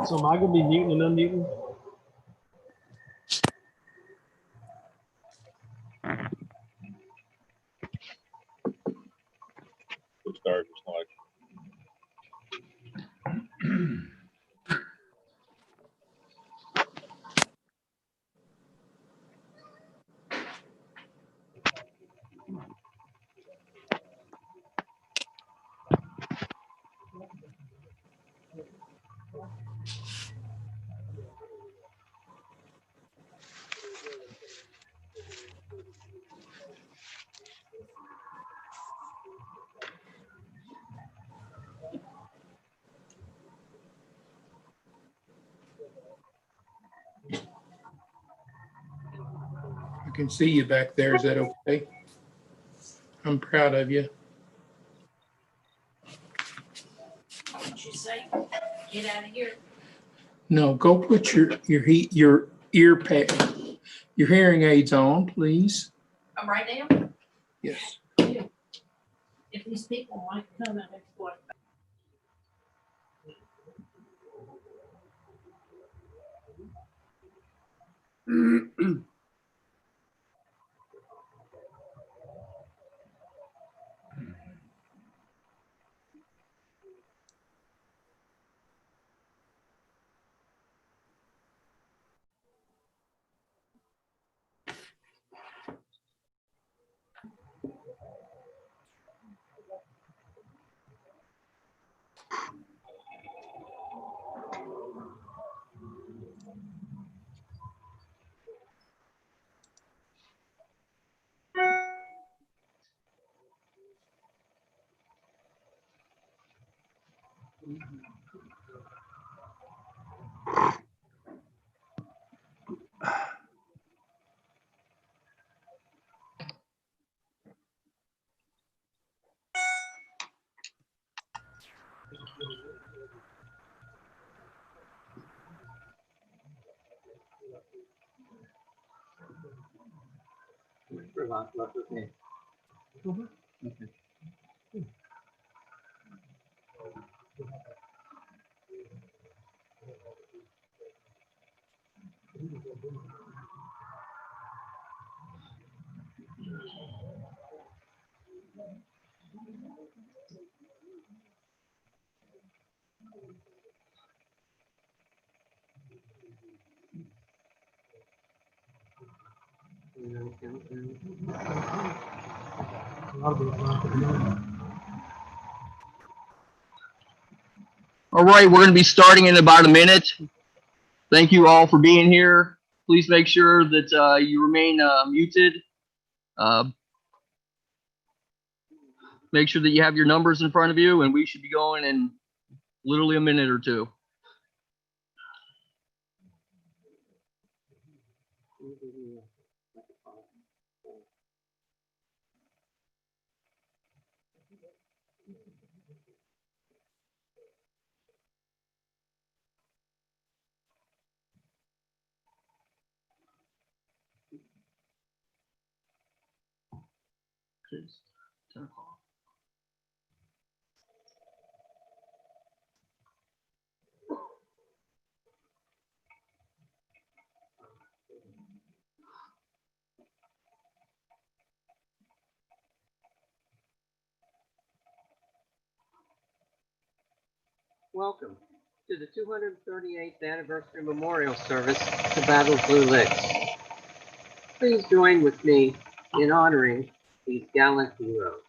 So am I gonna be muting and unmuting? We'll start just like. I can see you back there. Is that okay? I'm proud of you. What'd you say? Get out of here. No, go put your ear pad, your hearing aids on, please. Right now, Yes. if these people might come and explain. All right, we're going to be starting in about a minute. Thank you all for being here. Please make sure that you remain muted. Make sure that you have your numbers in front of you, and we should be going in literally a minute or two. It's 10 o'clock. Welcome to the 238th Anniversary Memorial Service to Battle Blue Licks. Please join with me in honoring these gallant heroes.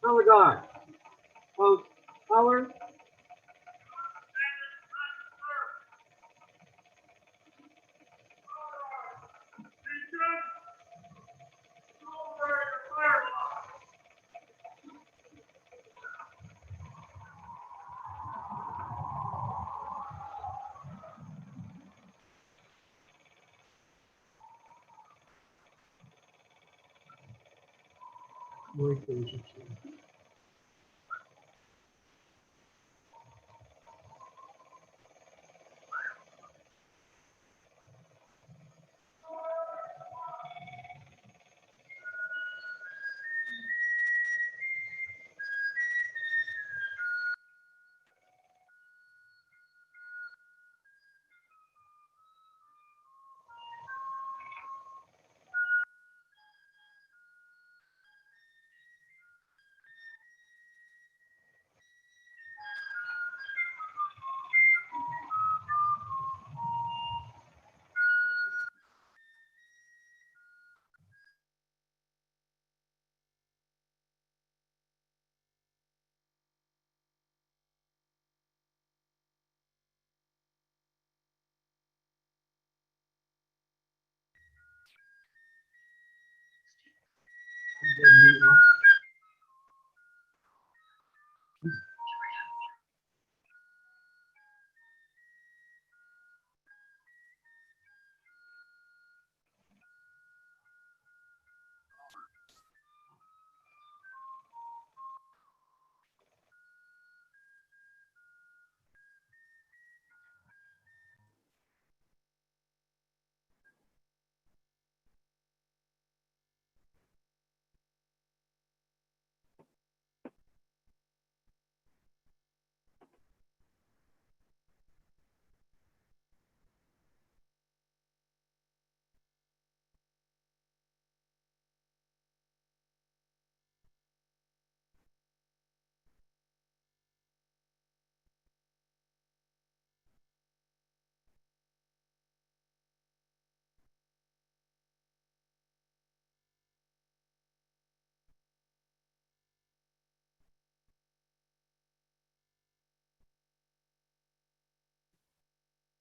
Color Guard, post color.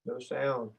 No sound.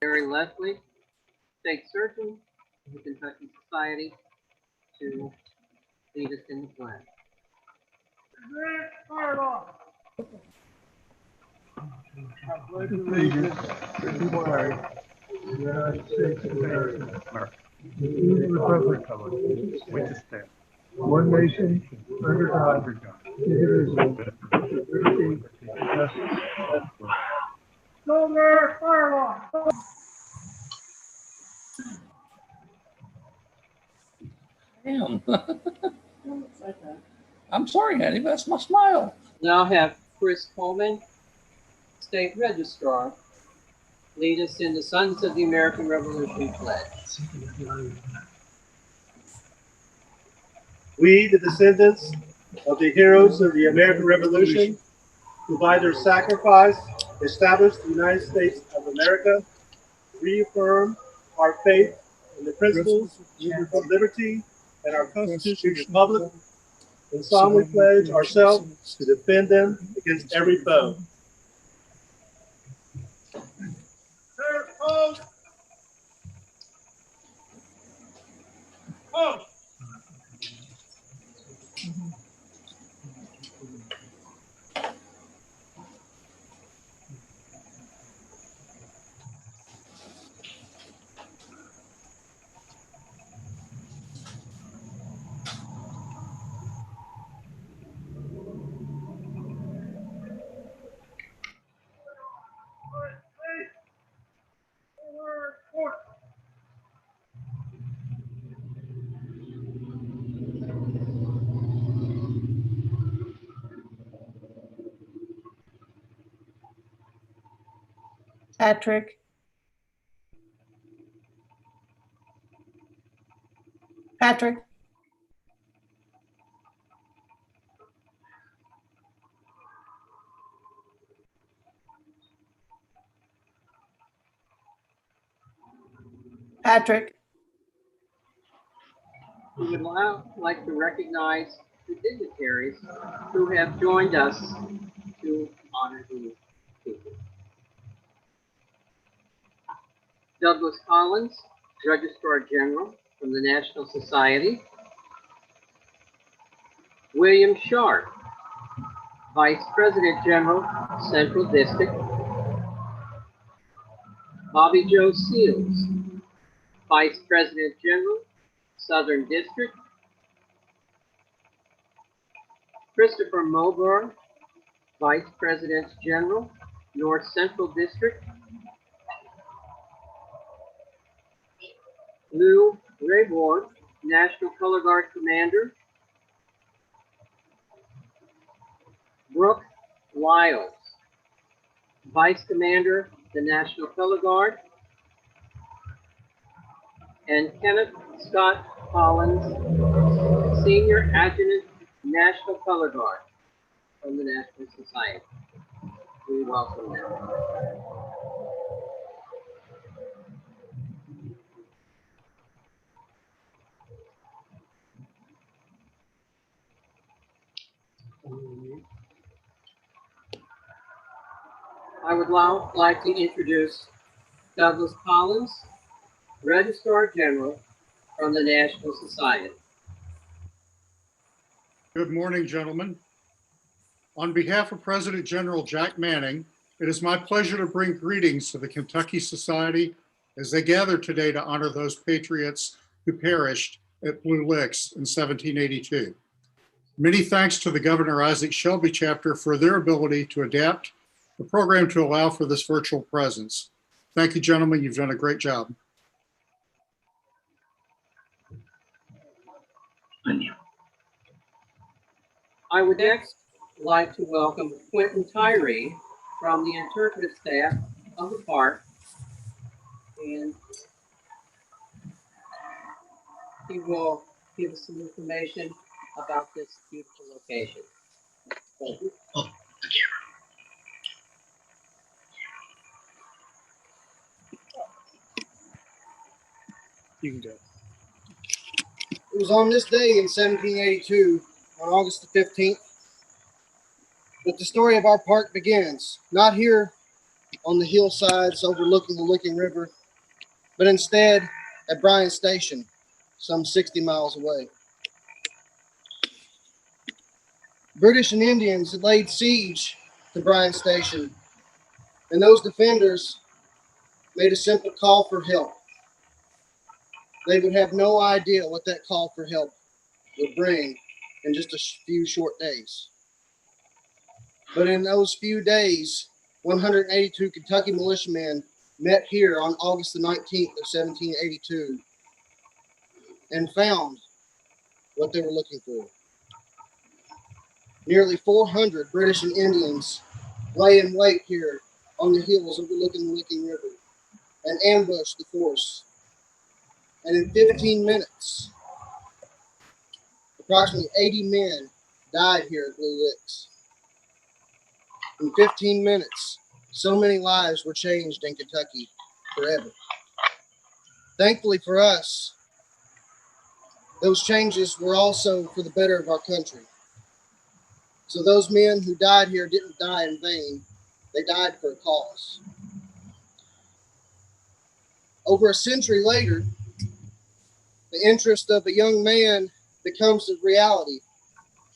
Mary Leslie, State Surgeon of the Kentucky Society, to lead us in the pledge. Allegiance to the flag of the United States of America, and to the republic which stands one nation under God, indivisible, with liberty and justice for all. Go there, Firewall! Damn. I'm sorry, honey, but that's my smile. Now have Chris Coleman, State Registrar, lead us in the Sons of the American Revolution pledge. We, the descendants of the heroes of the American Revolution, who by their sacrifice established the United States of America, reaffirm our faith in the principles of liberty and our Constitution and Republic, and solemnly pledge ourselves to defend them against every foe. Sir, pose. Pose. Patrick. Patrick. Patrick. We would now like to recognize the dignitaries who have joined us to honor these people. Douglas Collins, Registrar General from the National Society. William Sharp, Vice President General, Central District. Bobby Joe Seals, Vice President General, Southern District. Christopher Moburn, Vice President General, North Central District. Lou Raybord, National Color Guard Commander. Brooke Lyles, Vice Commander, the National Color Guard. And Kenneth Scott Collins, Senior Adjutant, National Color Guard from the National Society. We welcome them. I would now like to introduce Douglas Collins, Registrar General from the National Society. Good morning, gentlemen. On behalf of President General Jack Manning, it is my pleasure to bring greetings to the Kentucky Society as they gather today to honor those patriots who perished at Blue Licks in 1782. Many thanks to the Governor Issac Shelby Chapter for their ability to adapt the program to allow for this virtual presence. Thank you, gentlemen. You've done a great job. I would next like to welcome Quentin Tyree from the interpretive staff of the park, and he will give us some information about this beautiful location. Thank you. You can go. It was on this day in 1782, on August the 15th, that the story of our park begins. Not here on the hillsides overlooking the Licking River, but instead at Bryan Station, some 60 miles away. British and Indians had laid siege to Bryan Station, and those defenders made a simple call for help. They would have no idea what that call for help would bring in just a few short days. But in those few days, 182 Kentucky militiamen met here on August the 19th of 1782 and found what they were looking for. Nearly 400 British and Indians lay in wait here on the hills overlooking the Licking River and ambushed the force. And in 15 minutes, approximately 80 men died here at Blue Licks. In 15 minutes, so many lives were changed in Kentucky forever. Thankfully for us, those changes were also for the better of our country. So those men who died here didn't die in vain. They died for a cause. Over a century later, the interest of a young man becomes a reality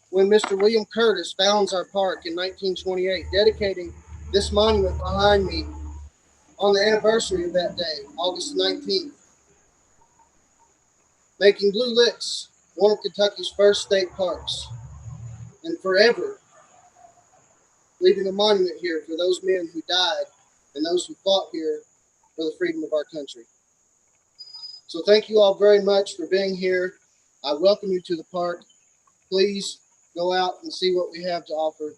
when Mr. William Curtis founds our park in 1928, dedicating this monument behind me on the anniversary of that day, August 19th, making Blue Licks one of Kentucky's first state parks, and forever leaving a monument here for those men who died and those who fought here for the freedom of our country. So thank you all very much for being here. I welcome you to the park. Please go out and see what we have to offer.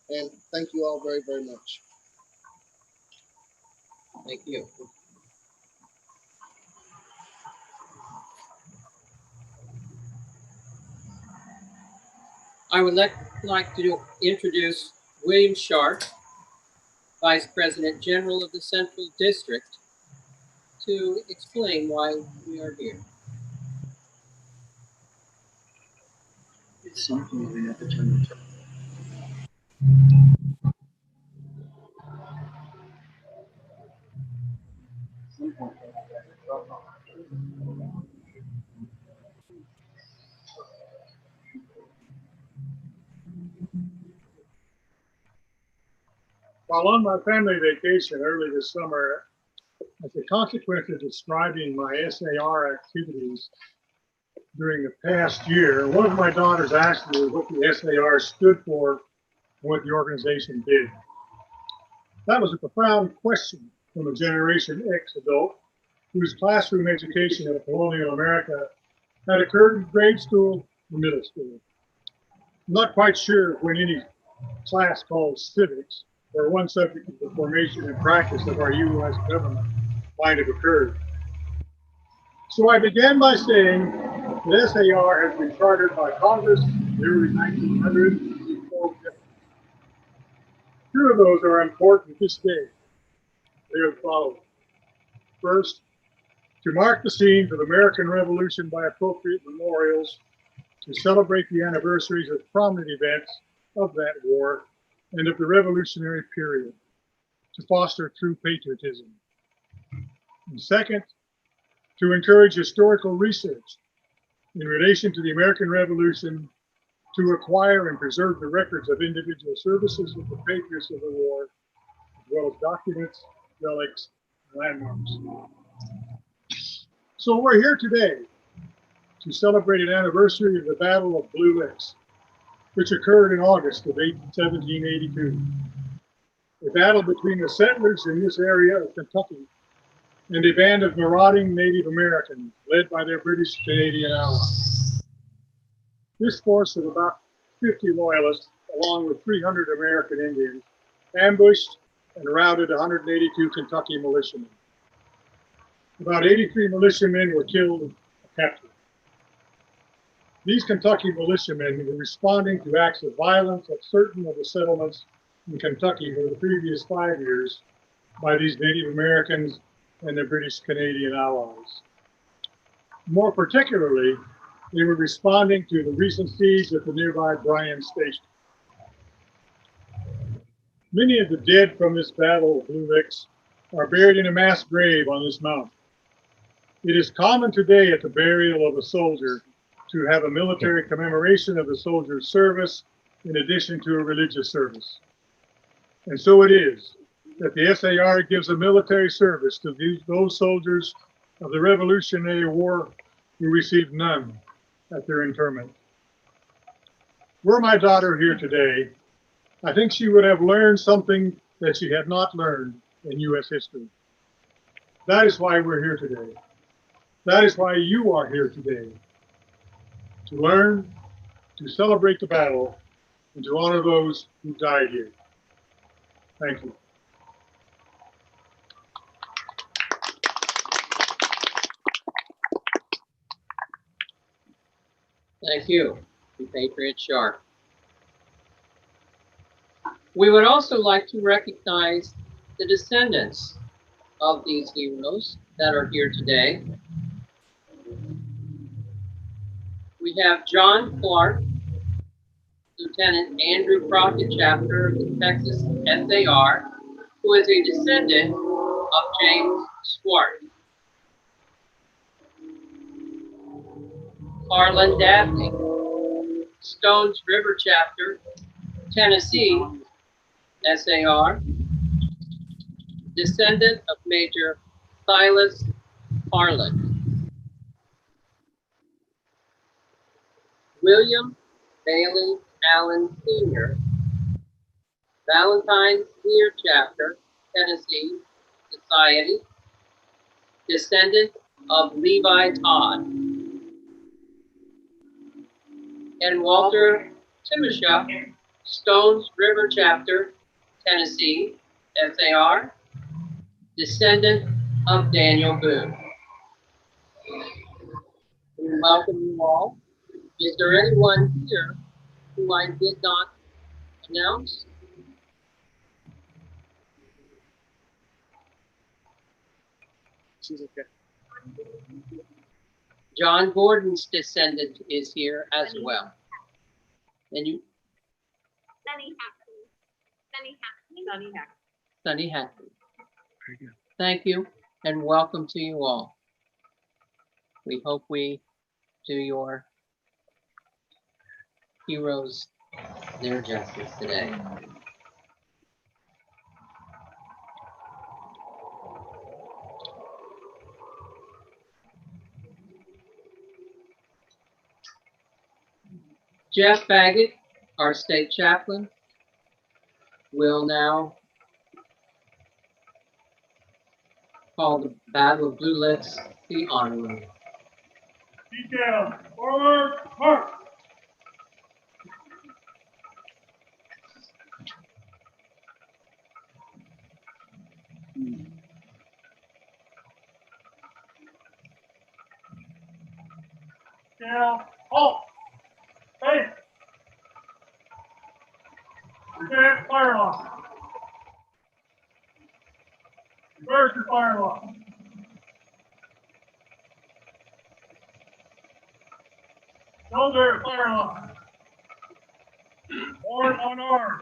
And thank you all very, very much. Thank you. I would like to introduce William Sharp, Vice President General of the Central District, to explain why we are here. It's something we have to turn to. While on my family vacation early this summer, as a consequence of describing my SAR activities during the past year, one of my daughters asked me what the SAR stood for and what the organization did. That was a profound question from a Generation X adult whose classroom education in colonial America had occurred in grade school and middle school. I'm not quite sure when any class called civics or one subject of the formation and practice of our U.S. government might have occurred. So I began by saying that SAR has been chartered by Congress in the early 1900s. Two of those are important this day. They are the following. First, to mark the scenes of the American Revolution by appropriate memorials, to celebrate the anniversaries of prominent events of that war and of the Revolutionary period. to foster true patriotism. And second, to encourage historical research in relation to the American Revolution, to acquire and preserve the records of individual services of the patriots of the war, as well as documents, relics, and landmarks. So we're here today to celebrate an anniversary of the Battle of Blue Licks, which occurred in August of 1782. A battle between the settlers in this area of Kentucky and a band of marauding Native Americans led by their British Canadian allies. This force of about 50 loyalists, along with 300 American Indians, ambushed and routed 182 Kentucky militiamen. About 83 militiamen were killed or captured. These Kentucky militiamen were responding to acts of violence at certain of the settlements in Kentucky for the previous 5 years by these Native Americans and their British Canadian allies. More particularly, they were responding to the recent siege at the nearby Bryan Station. Many of the dead from this battle of Blue Licks are buried in a mass grave on this mountain. It is common today at the burial of a soldier to have a military commemoration of the soldier's service in addition to a religious service. And so it is that the SAR gives a military service to those soldiers of the Revolutionary War who received none at their interment. Were my daughter here today, I think she would have learned something that she had not learned in U.S. history. That is why we're here today. That is why you are here today. To learn, to celebrate the battle, and to honor those who died here. Thank you. Thank you, Patriot Sharp. We would also like to recognize the descendants of these heroes that are here today. We have John Clark, Lieutenant Andrew Crockett Chapter of the Texas SAR, who is a descendant of James Swart. Harlan Dabney, Stones River Chapter, Tennessee SAR, descendant of Major Silas Harlan. William Bailey Allen Sr., Valentine's Deer Chapter, Tennessee Society, descendant of Levi Todd. And Walter Timosha, Stones River Chapter, Tennessee SAR, descendant of Daniel Boone. We welcome you all. Is there anyone here who I did not announce? She's okay. John Gordon's descendant is here as well. And you? Sunny Hackney. Thank you and welcome to you all. We hope we do your heroes their justice today. Jeff Baggett, our state chaplain, will now call the Battle of Blue Licks the honor roll. Detail, forward, march. Down, halt. Hey. Prepare fire alarm. Reverse your fire alarm. Shoulder fire alarm. Horn on arm.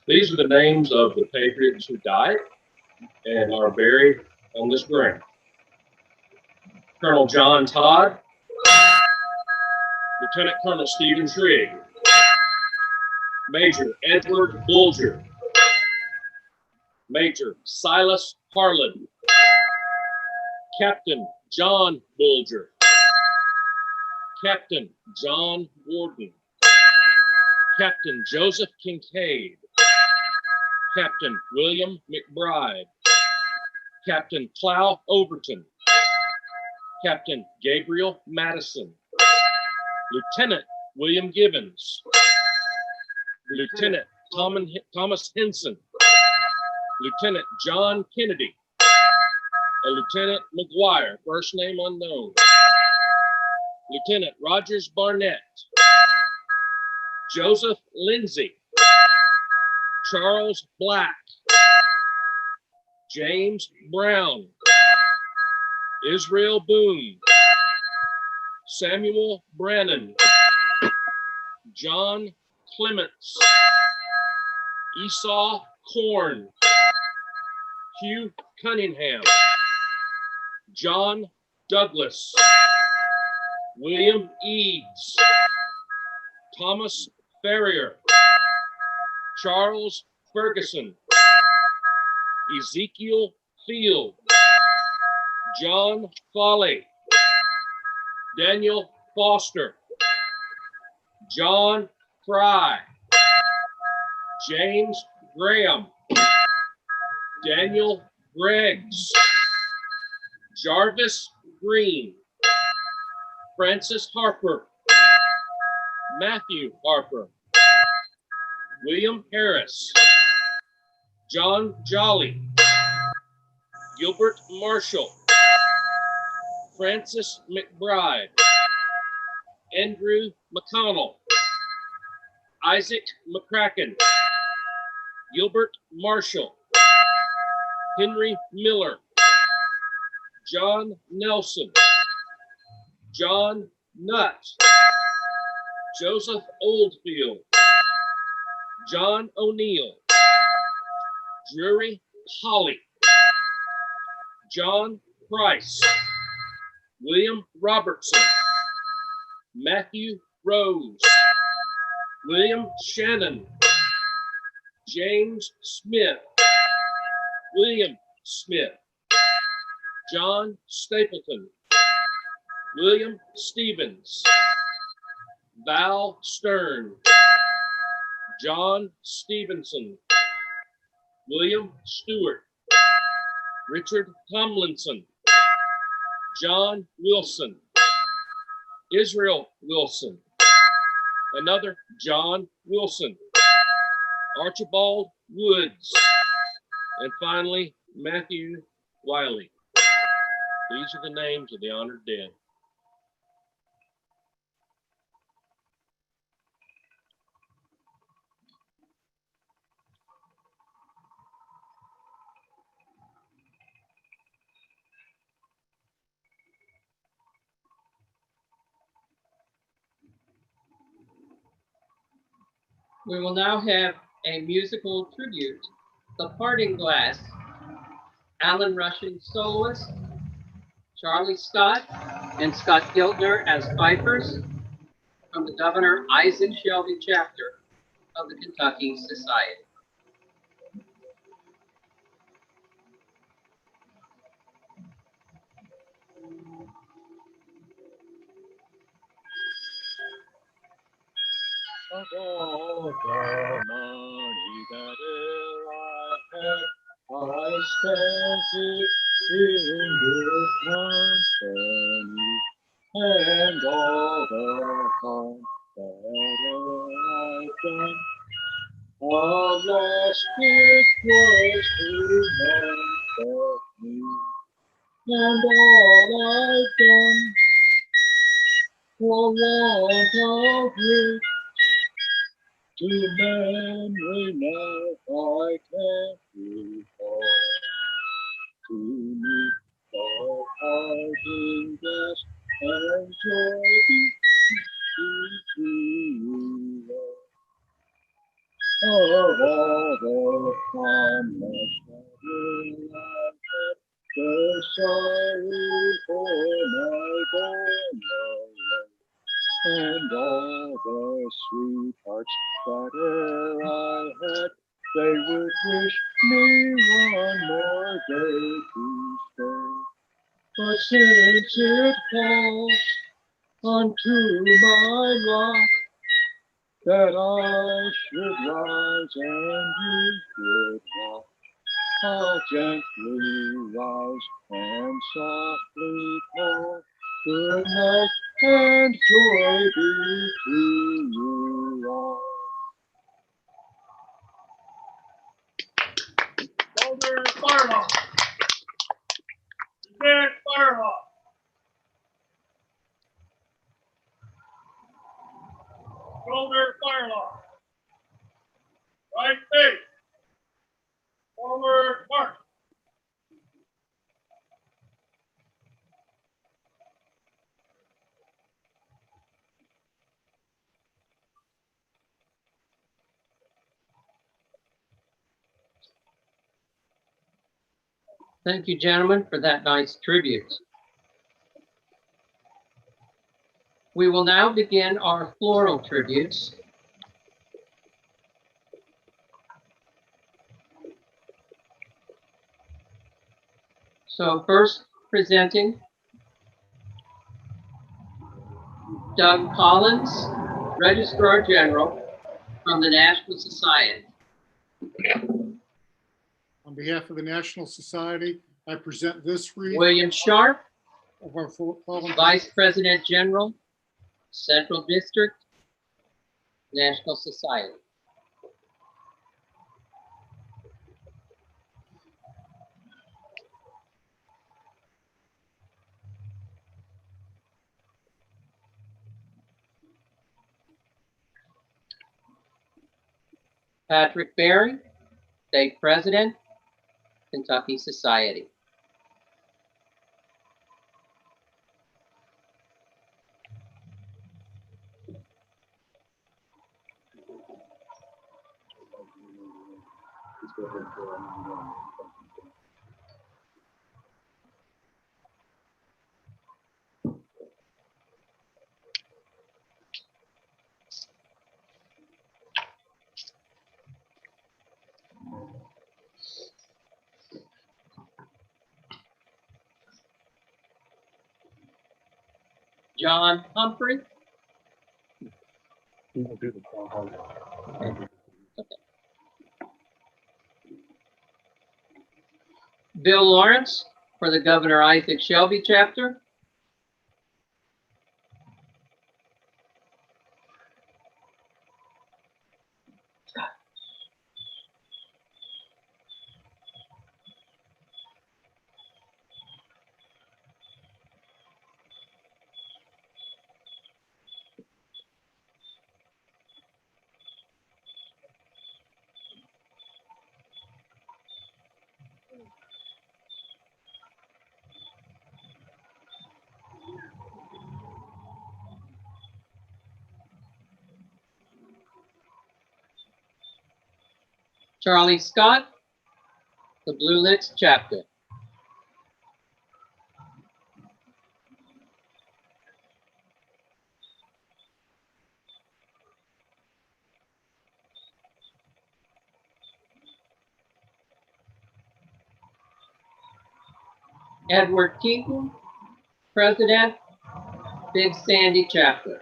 These are the names of the patriots who died and are buried on this ground. Colonel John Todd, Lieutenant Colonel Stephen Trigg, Major Edward Bulger, Major Silas Harlan, Captain John Bulger, Captain John Warden, Captain Joseph Kincaid, Captain William McBride, Captain Clow Overton, Captain Gabriel Madison, Lieutenant William Gibbons, Lieutenant Thomas Henson, Lieutenant John Kennedy, a Lieutenant McGuire, first name unknown, Lieutenant Rogers Barnett, Joseph Lindsay, Charles Black, James Brown, Israel Boone, Samuel Brannon, John Clements, Esau Korn, Hugh Cunningham, John Douglas, William Eads, Thomas Ferrier, Charles Ferguson, Ezekiel Field, John Foley, Daniel Foster, John Fry, James Graham, Daniel Greggs, Jarvis Green, Francis Harper, Matthew Harper, William Harris, John Jolly, Gilbert Marshall, Francis McBride, Andrew McConnell, Isaac McCracken, Gilbert Marshall, Henry Miller, John Nelson, John Nutt, Joseph Oldfield, John O'Neill, Drury Holly, John Price, William Robertson, Matthew Rose, William Shannon, James Smith, William Smith, John Stapleton, William Stevens, Val Stern, John Stevenson, William Stewart, Richard Tomlinson, John Wilson, Israel Wilson, another John Wilson, Archibald Woods, and finally Matthew Wiley. These are the names of the honored dead. We will now have a musical tribute, The Parting Glass. Alan Rushing soloist, Charlie Scott and Scott Giltner as pipers from the Governor Issac Shelby Chapter of the Kentucky Society. Of all the money that e'er I had, I spent it in good company, and all the harm that e'er I've done, alas, it was to none but me, and all I've done for want of which to memory now I can't recall. To me, the parting glass and joy be to you, Lord. of all the commonwealth that will not have the sorrow for my born away, and all the sweethearts that e'er I had, they would wish me one more day to stay. But since it falls unto my lot that I should rise and you should walk, I'll gently rise and softly call. Good night and joy be to you all. Shoulder Firehawk. Lieutenant Firehawk. Shoulder Firehawk. Right face. Forward march. Thank you, gentlemen, for that nice tribute. We will now begin our floral tributes. So first presenting Doug Collins, Registrar General from the National Society. On behalf of the National Society, I present this wreath William Sharp, of our fallen Vice President General, Central District, National Society. Patrick Berry, State President, Kentucky Society. John Humphrey. We will do the 1200. Bill Lawrence for the Governor Issac Shelby Chapter. Charlie Scott, the Blue Licks Chapter. Edward Keaton, President, Big Sandy Chapter.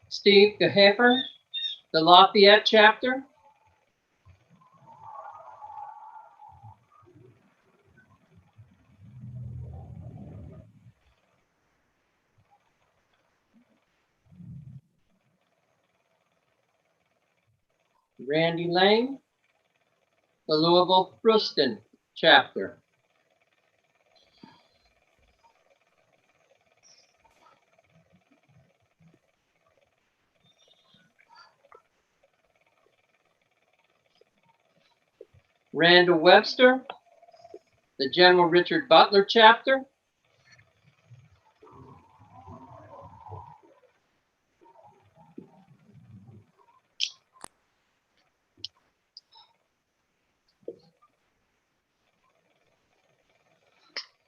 Steve Gehefer, the Lafayette Chapter. Randy Lane, the Louisville Brewston Chapter. Randall Webster, the General Richard Butler Chapter,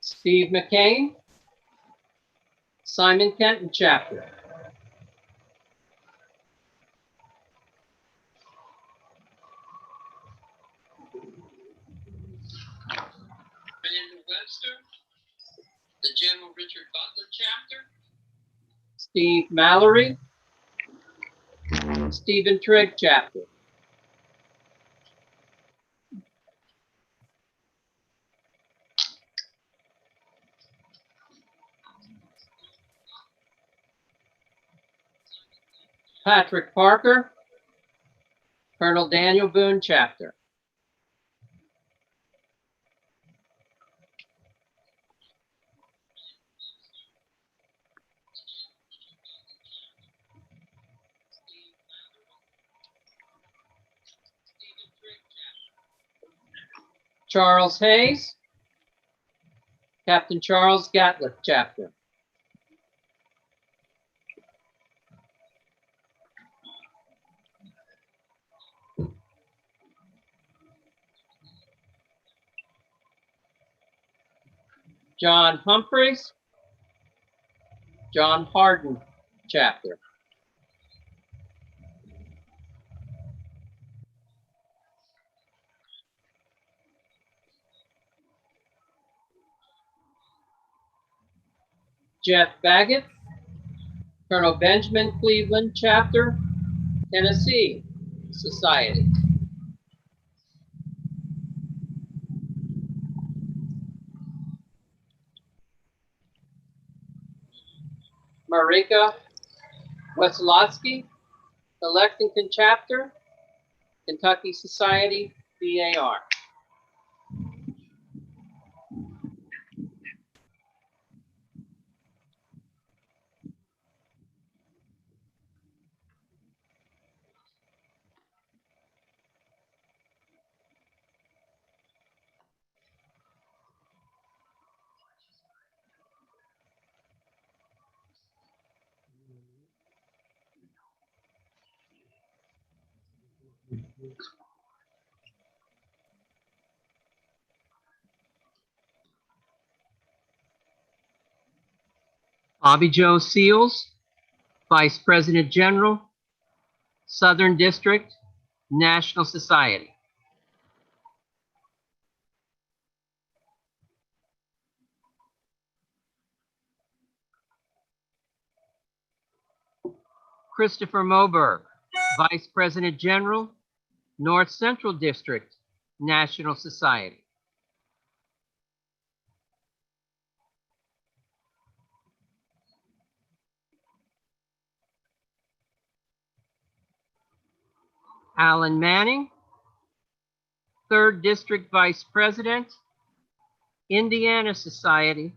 Steve McCain, Simon Kenton Chapter, Randall Webster, the General Richard Butler Chapter, Steve Mallory, Stephen Trigg Chapter, Patrick Parker, Colonel Daniel Boone Chapter, Charles Hayes, Captain Charles Gatliff Chapter, John Humphreys, John Harden Chapter, Jeff Baggett, Colonel Benjamin Cleveland Chapter, Tennessee Society, Marika Wesolowski, the Lexington Chapter, Kentucky Society, BAR. Bobby Joe Seals, Vice President General, Southern District, National Society. Christopher Moberg, Vice President General, North Central District, National Society. Alan Manning, 3rd District Vice President, Indiana Society.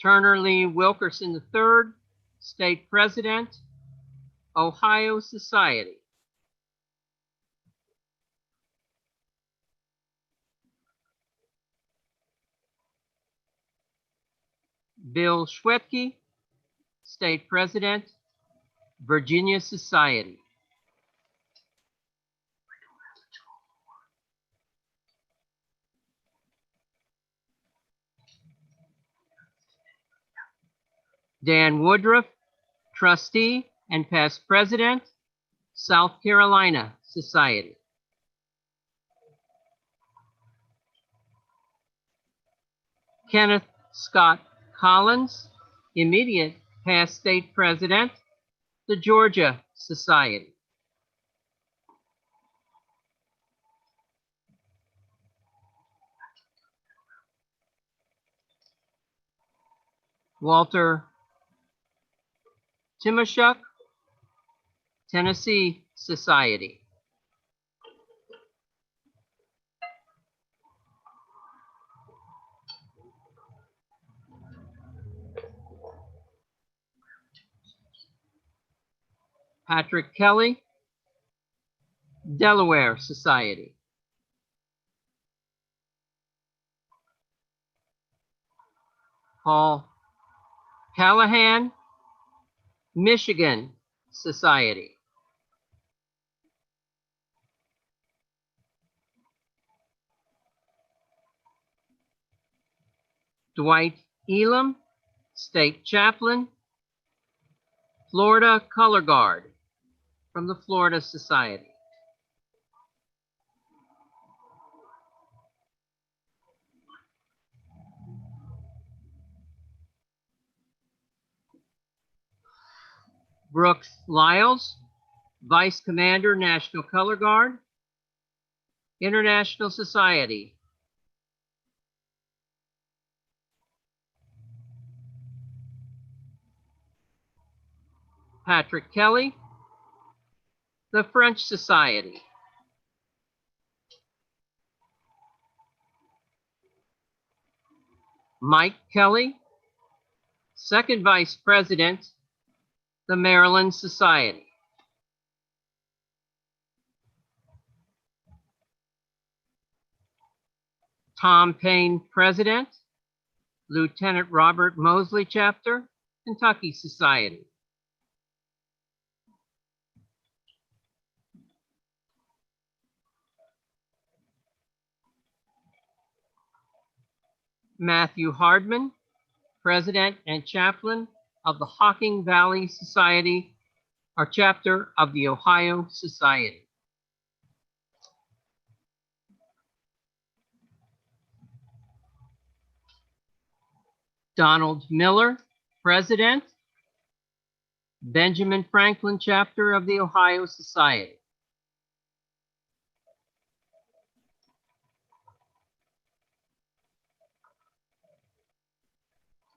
Turner Lee Wilkerson III, State President, Ohio Society. Bill Schwetke, State President, Virginia Society. Dan Woodruff, Trustee and past President, South Carolina Society. Kenneth Scott Collins, immediate past State President, the Georgia Society. Walter Timoshuk, Tennessee Society. Patrick Kelly, Delaware Society. Paul Callahan, Michigan Society. Dwight Elam, State Chaplain, Florida Color Guard from the Florida Society. Brooks Lyles, Vice Commander, National Color Guard, International Society. Patrick Kelly, the French Society. Mike Kelly, Second Vice President, the Maryland Society. Tom Payne, President, Lieutenant Robert Mosley Chapter, Kentucky Society. Matthew Hardman, President and Chaplain of the Hocking Valley Society, or chapter of the Ohio Society. Donald Miller, President, Benjamin Franklin Chapter of the Ohio Society.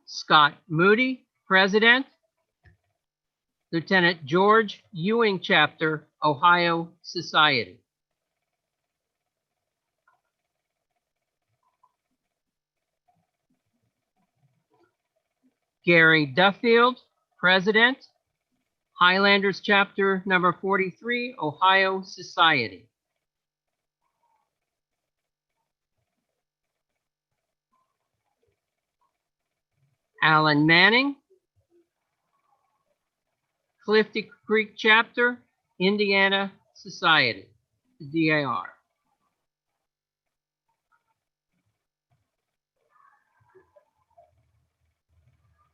Scott Moody, President, Lieutenant George Ewing Chapter, Ohio Society. Gary Duffield, President, Highlanders Chapter number 43, Ohio Society. Alan Manning, Clifty Creek Chapter, Indiana Society, DAR.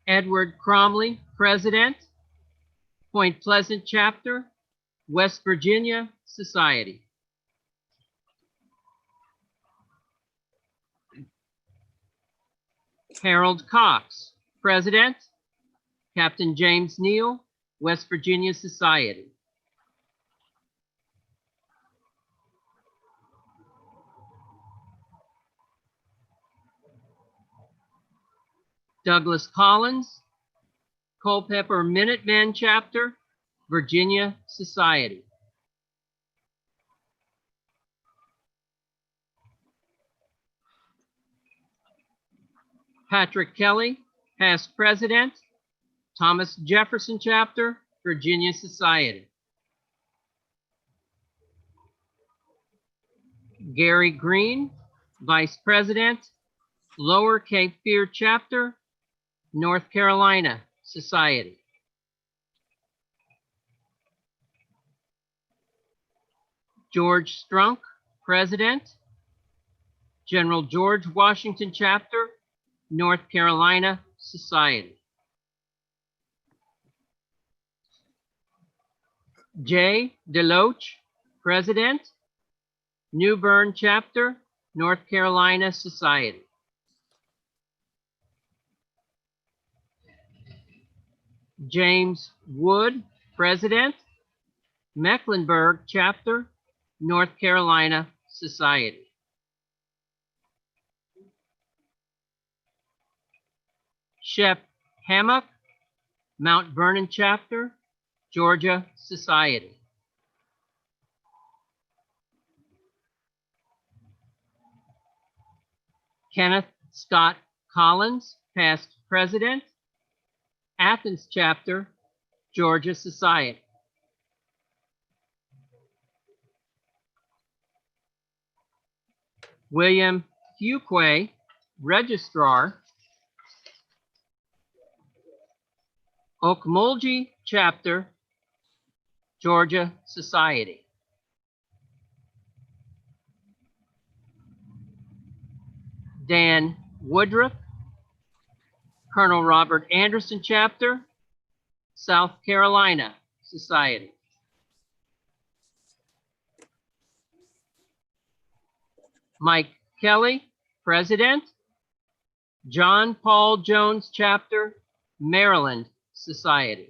Edward Cromley, President, Point Pleasant Chapter, West Virginia Society. Harold Cox, President, Captain James Neal, West Virginia Society. Douglas Collins, Culpeper Minutemen Chapter, Virginia Society. Patrick Kelly, past President, Thomas Jefferson Chapter, Virginia Society. Gary Green, Vice President, Lower Cape Fear Chapter, North Carolina Society. George Strunk, President, General George Washington Chapter, North Carolina Society. J. DeLoach, President, New Bern Chapter, North Carolina Society. James Wood, President, Mecklenburg Chapter, North Carolina Society. Shep Hammock, Mount Vernon Chapter, Georgia Society. Kenneth Scott Collins, past President, Athens Chapter, Georgia Society. William Fuqua, Registrar, Okmulgee Chapter, Georgia Society. Dan Woodruff, Colonel Robert Anderson Chapter, South Carolina Society. Mike Kelly, President, John Paul Jones Chapter, Maryland Society.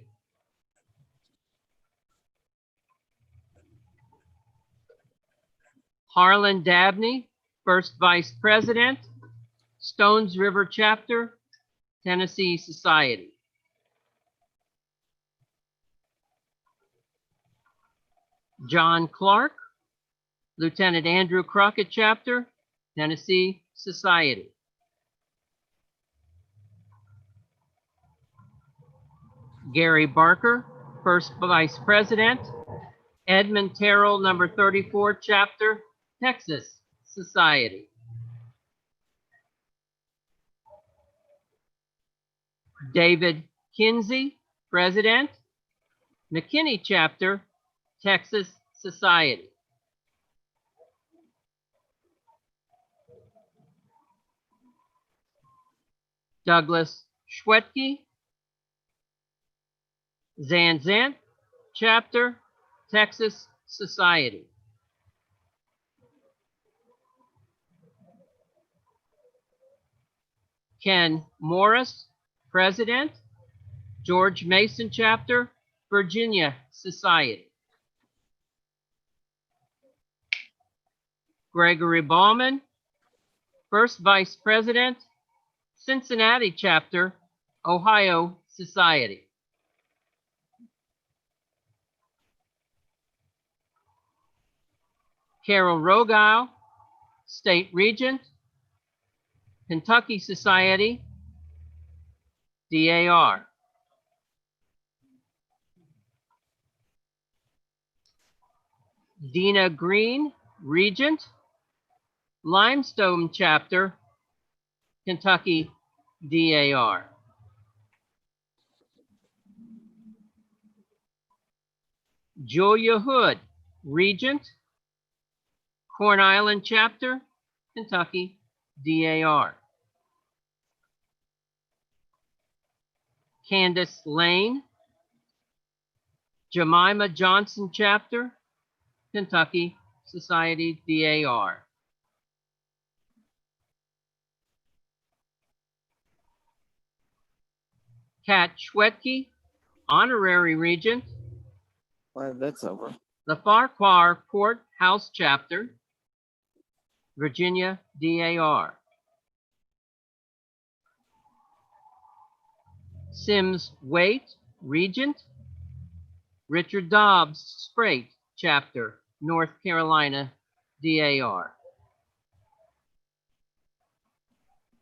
Harlan Dabney, First Vice President, Stones River Chapter, Tennessee Society. John Clark, Lieutenant Andrew Crockett Chapter, Tennessee Society. Gary Barker, First Vice President, Edmund Terrell, number 34 Chapter, Texas Society. David Kinsey, President, McKinney Chapter, Texas Society. Douglas Schwetke, Zanzant Chapter, Texas Society. Ken Morris, President, George Mason Chapter, Virginia Society. Gregory Bauman, First Vice President, Cincinnati Chapter, Ohio Society. Carol Rogal, State Regent, Kentucky Society, DAR. Dina Green, Regent, Limestone Chapter, Kentucky, DAR. Julia Hood, Regent, Corn Island Chapter, Kentucky, DAR. Candace Lane, Jemima Johnson Chapter, Kentucky, Society, DAR. Kat Schwetke, Honorary Regent, That's over. the Farquhar Court House Chapter, Virginia, DAR. Sims Waite, Regent, Richard Dobbs Sprate Chapter, North Carolina, DAR.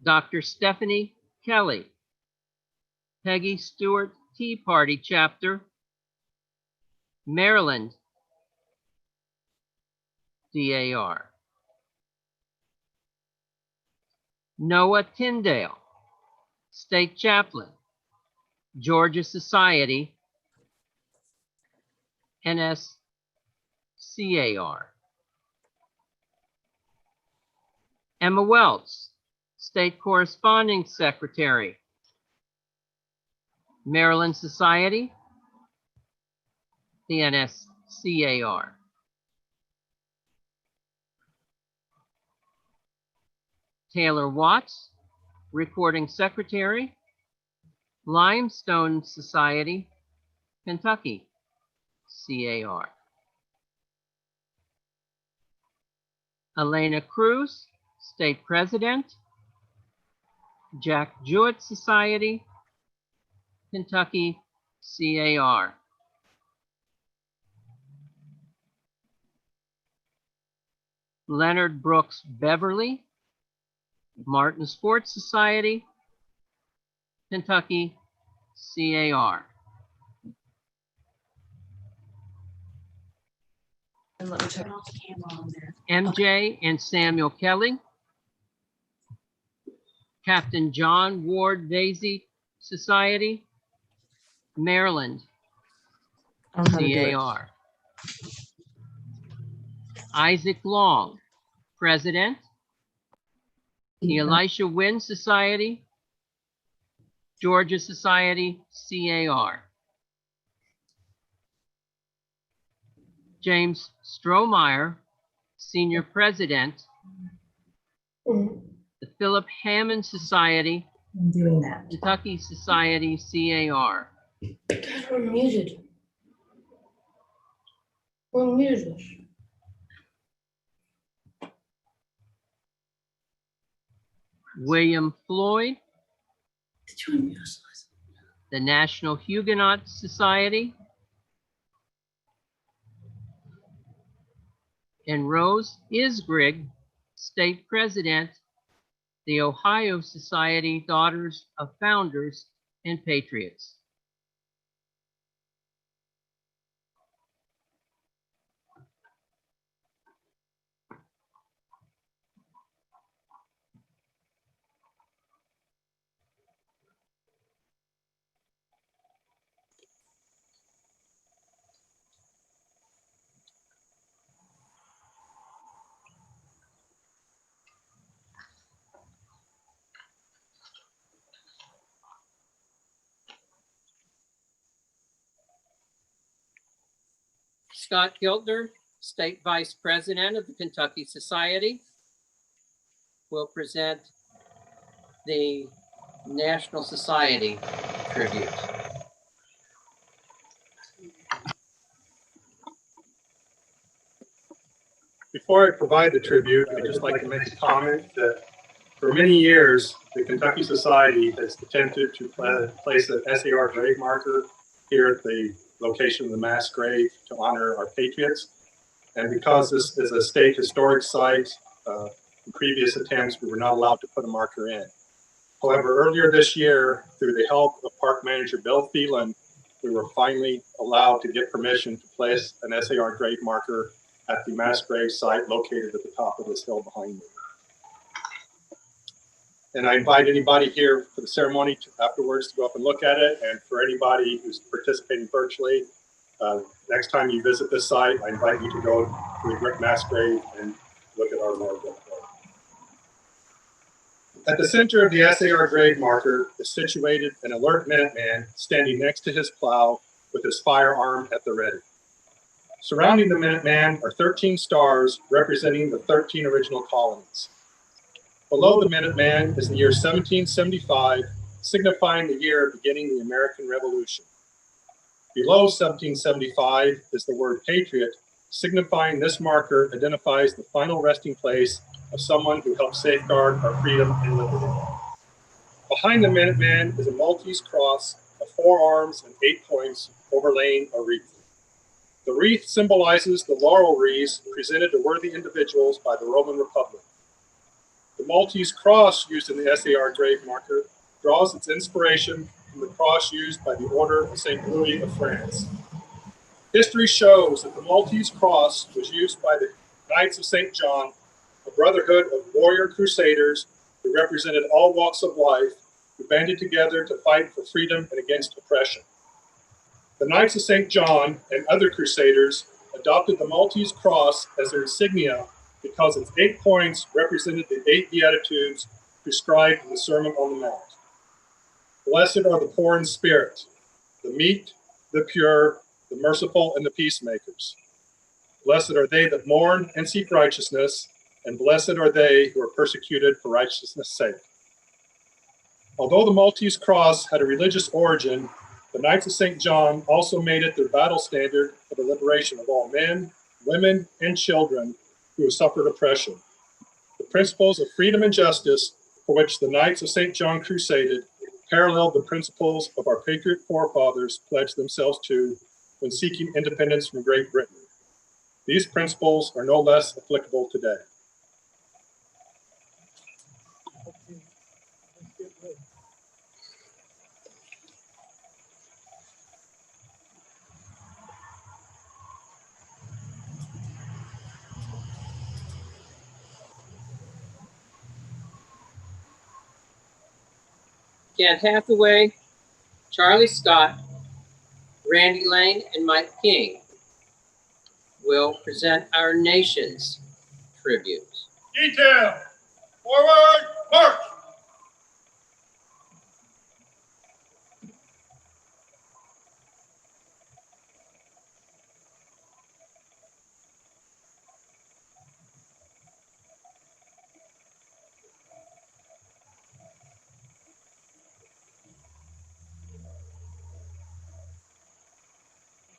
Dr. Stephanie Kelly, Peggy Stewart Tea Party Chapter, Maryland, DAR. Noah Tyndale, State Chaplain, Georgia Society, NSCAR. Emma Welts, State Corresponding Secretary, Maryland Society, the NSCAR. Taylor Watts, Recording Secretary, Limestone Society, Kentucky, CAR. Elena Cruz, State President, Jack Jewett Society, Kentucky, CAR. Leonard Brooks Beverly, Martin Sports Society, Kentucky, CAR. And let me turn off the camera on there. MJ and Samuel Kelly, Captain John Ward Vasey Society, Maryland, I don't know how to do it. CAR. Isaac Long, President, the Elisha Wynn Society, Georgia Society, CAR. James Strohmeyer, Senior President, the Philip Hammond Society, I'm doing that. Kentucky Society, CAR. God, we're muted. We're muted. William Floyd, Did you unmute us? the National Huguenot Society, and Rose Isgrigg, State President, the Ohio Society Daughters of Founders and Patriots. Scott Giltner, State Vice President of the Kentucky Society, will present the National Society tribute. Before I provide the tribute, I'd just like to make a comment that for many years, the Kentucky Society has attempted to place an SAR grave marker here at the location of the mass grave to honor our patriots. And because this is a state historic site, in previous attempts, we were not allowed to put a marker in. However, earlier this year, through the help of Park Manager Bill Phelan, we were finally allowed to get permission to place an SAR grave marker at the mass grave site located at the top of this hill behind me. And I invite anybody here for the ceremony afterwards to go up and look at it. And for anybody who's participating virtually, next time you visit this site, I invite you to go to the mass grave and look at our memorial. At the center of the SAR grave marker is situated an alert Minuteman standing next to his plow with his firearm at the ready. Surrounding the Minuteman are 13 stars representing the 13 original colonies. Below the Minuteman is the year 1775, signifying the year beginning the American Revolution. Below 1775 is the word patriot, signifying this marker identifies the final resting place of someone who helped safeguard our freedom and liberty. Behind the Minuteman is a Maltese cross of 4 arms and 8 points overlaying a wreath. The wreath symbolizes the laurel wreaths presented to worthy individuals by the Roman Republic. The Maltese cross used in the SAR grave marker draws its inspiration from the cross used by the Order of St. Louis of France. History shows that the Maltese cross was used by the Knights of St. John, a brotherhood of warrior crusaders who represented all walks of life, who banded together to fight for freedom and against oppression. The Knights of St. John and other crusaders adopted the Maltese cross as their insignia because its 8 points represented the 8 beatitudes prescribed in the Sermon on the Mount. Blessed are the poor in spirit, the meek, the pure, the merciful, and the peacemakers. Blessed are they that mourn and seek righteousness, and blessed are they who are persecuted for righteousness' sake. Although the Maltese cross had a religious origin, the Knights of St. John also made it their battle standard for the liberation of all men, women, and children who have suffered oppression. The principles of freedom and justice for which the Knights of St. John crusaded paralleled the principles of our patriot forefathers pledged themselves to when seeking independence from Great Britain. These principles are no less applicable today. Kent Hathaway, Charlie Scott, Randy Lane, and Mike King will present our nation's tributes. Detail. Forward, march.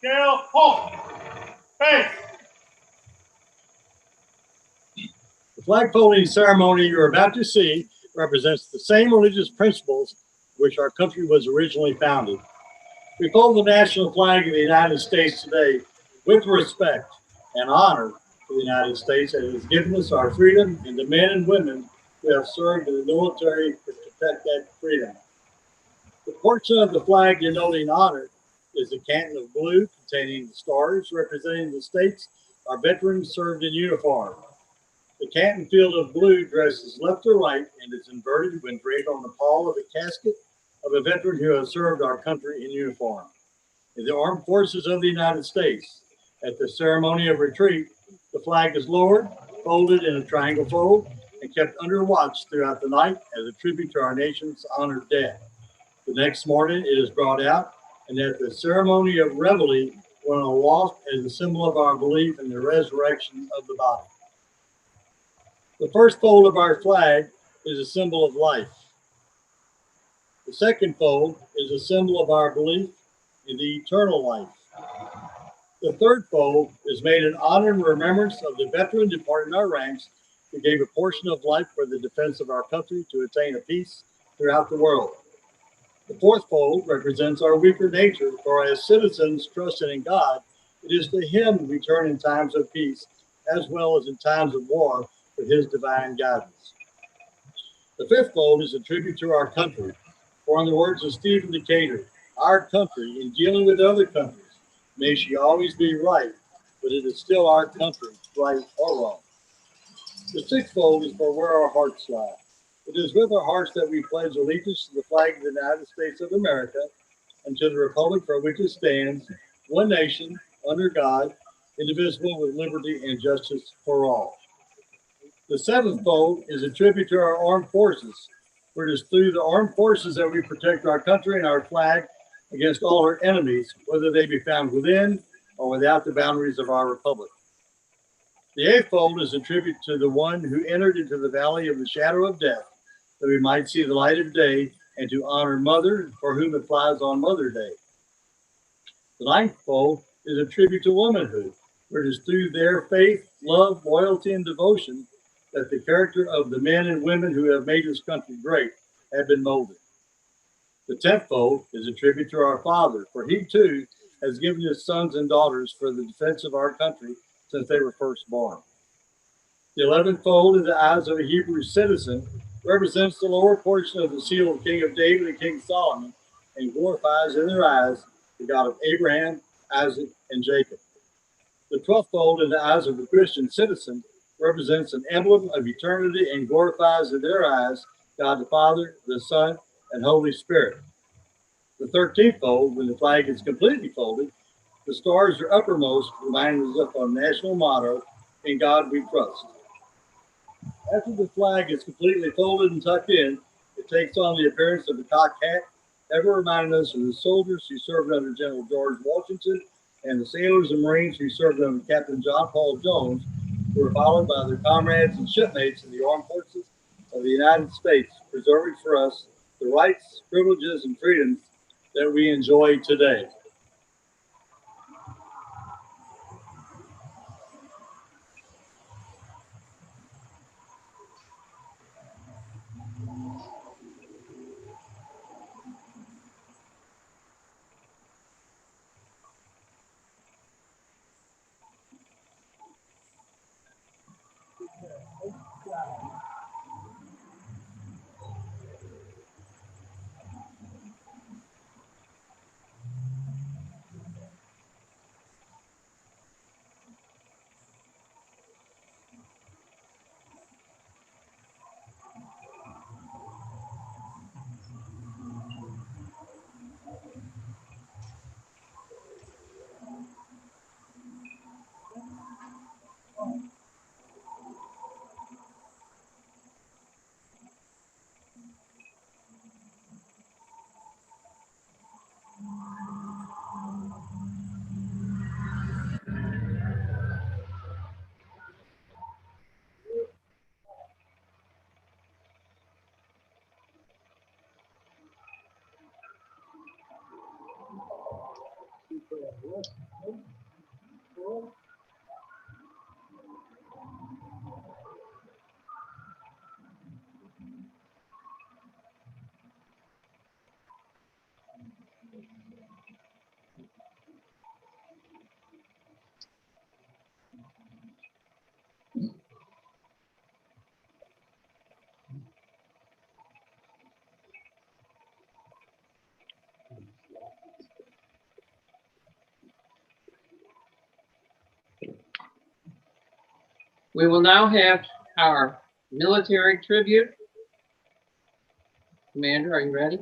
Detail, halt. Face. The flag folding ceremony you're about to see represents the same religious principles which our country was originally founded. We fold the national flag of the United States today with respect and honor for the United States that has given us our freedom and the men and women who have served in the military to protect that freedom. The portion of the flag denoting honor is the canton of blue containing the stars representing the states our veterans served in uniform. The canton field of blue dresses left to right and is inverted when draped on the pall of the casket of a veteran who has served our country in uniform. In the armed forces of the United States, at the ceremony of retreat, the flag is lowered, folded in a triangle fold, and kept under watch throughout the night as a tribute to our nation's honored dead. The next morning, it is brought out, and at the ceremony of reveille, went aloft as a symbol of our belief in the resurrection of the body. The first fold of our flag is a symbol of life. The second fold is a symbol of our belief in the eternal life. The third fold is made in honor and remembrance of the veteran departed in our ranks who gave a portion of life for the defense of our country to attain a peace throughout the world. The fourth fold represents our weaker nature, for as citizens trusting in God, it is to Him we turn in times of peace as well as in times of war for His divine guidance. The fifth fold is a tribute to our country, for in the words of Stephen Decatur, our country, in dealing with other countries, may she always be right, but it is still our country, right or wrong. The sixth fold is for where our hearts lie. It is with our hearts that we pledge allegiance to the flag of the United States of America and to the republic for which it stands, one nation, under God, indivisible with liberty and justice for all. The seventh fold is a tribute to our armed forces, for it is through the armed forces that we protect our country and our flag against all our enemies, whether they be found within or without the boundaries of our republic. The eighth fold is a tribute to the one who entered into the valley of the shadow of death, that we might see the light of day, and to honor Mother, for whom it flies on Mother Day. The ninth fold is a tribute to womanhood, for it is through their faith, love, loyalty, and devotion that the character of the men and women who have made this country great have been molded. The 10th fold is a tribute to our Father, for He too has given His sons and daughters for the defense of our country since they were first born. The 11th fold in the eyes of a Hebrew citizen represents the lower portion of the seal of King of David and King Solomon and glorifies in their eyes the God of Abraham, Isaac, and Jacob. The 12th fold in the eyes of the Christian citizen represents an emblem of eternity and glorifies in their eyes God the Father, the Son, and Holy Spirit. The 13th fold, when the flag is completely folded, the stars are uppermost, reminding us of our national motto, "In God We Trust." After the flag is completely folded and tucked in, it takes on the appearance of a cocked hat, ever reminding us of the soldiers who served under General George Washington and the sailors and Marines who served under Captain John Paul Jones, who were followed by their comrades and shipmates in the armed forces of the United States, preserving for us the rights, privileges, and freedoms that we enjoy today. We will now have our military tribute. Commander, are you ready?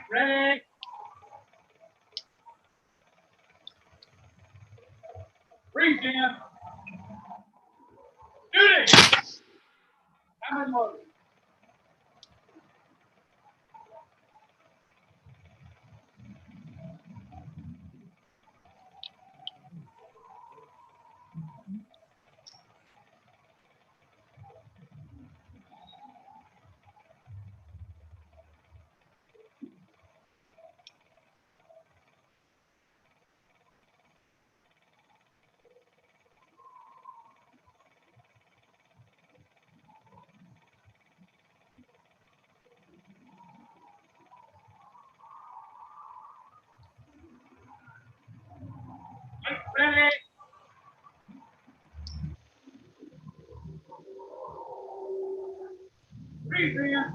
Ready? Freeze, Jim. Duty. Come in motion. Ready? Freeze, Jim.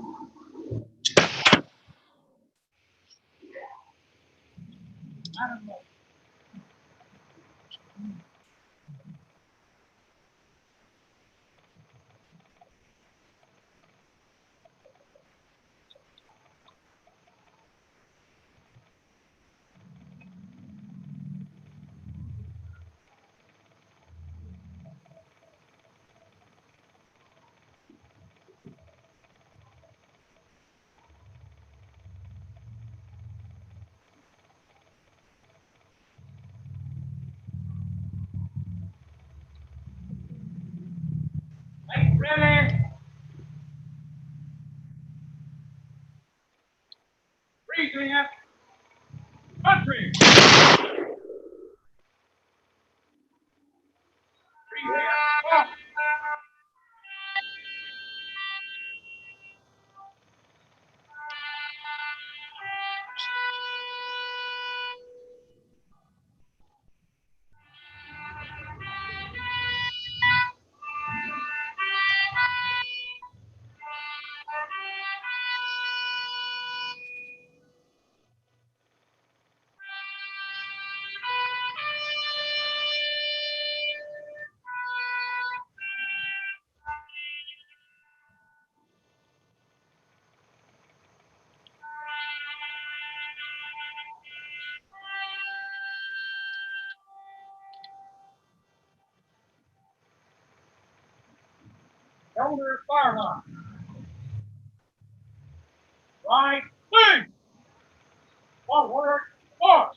Ready? Freeze, Jim. Country. Shoulder fire line. Right, please. Forward, forward.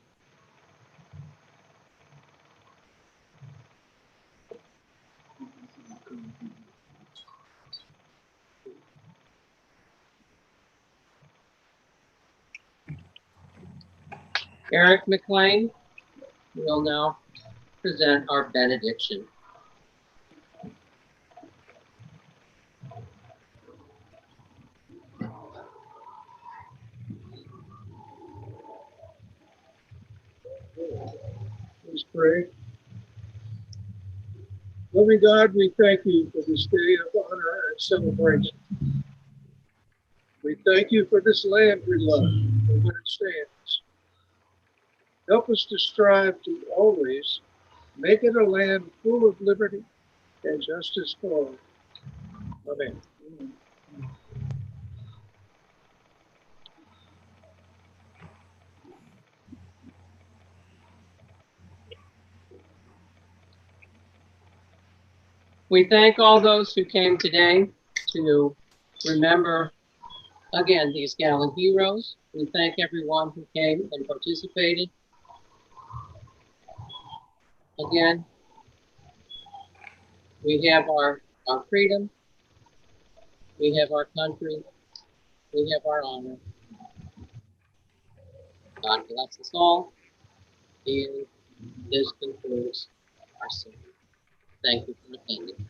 Eric McLean will now present our benediction. Let's pray. Loving God, we thank you for this day of honor and celebration. We thank you for this land we love and what it stands. Help us to strive to always make it a land full of liberty and justice for all. Amen. We thank all those who came today to remember, again, these gallant heroes. We thank everyone who came and participated. Again, we have our freedom, we have our country, we have our honor. God bless us all, and this concludes our service. Thank you for attending.